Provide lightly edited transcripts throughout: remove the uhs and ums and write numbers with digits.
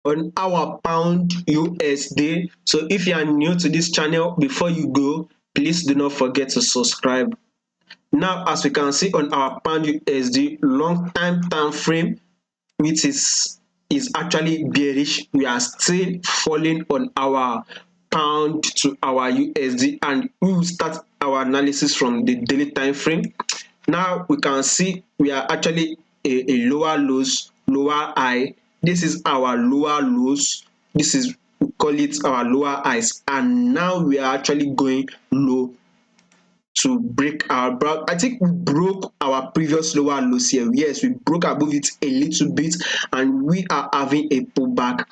on our pound USD. So if you are new to this channel, before you go, please do not forget to subscribe. Now, as we can see on our pound USD long time frame, which is actually bearish, we are still falling on our pound to our USD, and we will start our analysis from the daily time frame. Now we can see we are actually a lower lows, lower high. This is our lower lows. This is, we call it our lower highs, and now we are actually going low to break our brow. I think we broke our previous lower lows here. Yes, we broke above it a little bit, and we are having a pullback.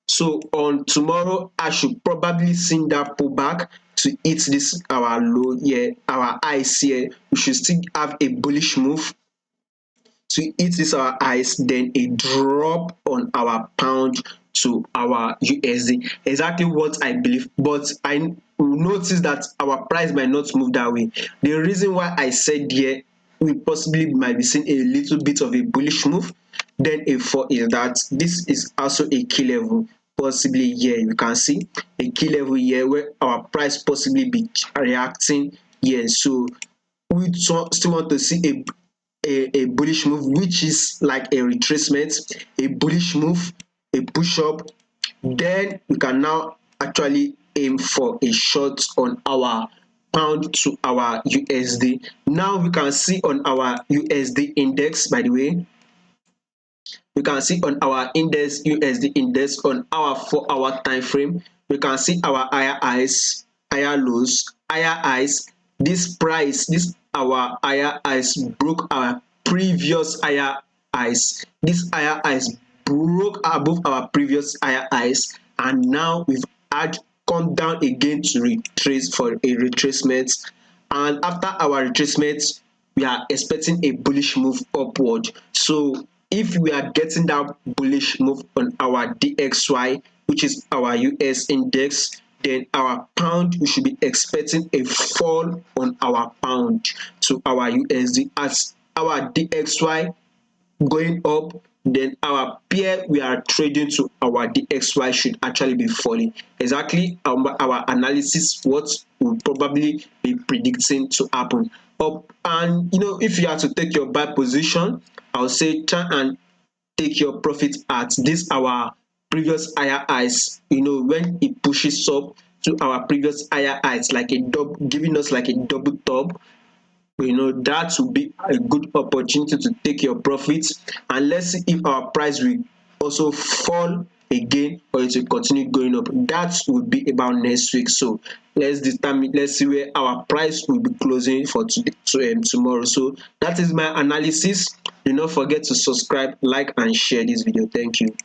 So on tomorrow, I should probably see that pullback to hit this our low here, our highs here. We should still have a bullish move to hit this our highs, then a drop on our pound to our USD. Exactly what I believe, but I notice that our price might not move that way. The reason why I said here we possibly might be seeing a little bit of a bullish move, then a fall, is that this is also a key level. Possibly here you can see a key level here where our price possibly be reacting here. So we still want to see a bullish move, which is like a retracement, a bullish move, a push up. Then we can now actually aim for a short on our pound to our USD. Now we can see on our USD index, by the way, we can see on our index, USD index, on our 4-hour time frame, we can see our higher highs, higher lows, higher highs. This price, this our higher highs broke our previous higher highs. This higher highs broke above our previous higher highs, and now we've had come down again to retrace for a retracement. And after our retracement, we are expecting a bullish move upward. So if we are getting that bullish move on our DXY, which is our US index, then our pound, we should be expecting a fall on our pound to our USD. As our DXY going up, then our pair we are trading to our DXY should actually be falling. Exactly our analysis, what will probably be predicting to happen up. And if you have to take your buy position, I'll say try and take your profit at this our previous higher highs. When it pushes up to our previous higher highs, like a double, giving us like a double top, that will be a good opportunity to take your profits. And let's see if our price will also fall again, or it will continue going up. That will be about next week. So let's see where our price will be closing for tomorrow. So that is my analysis. Do not forget to subscribe, like, and share this video. Thank you.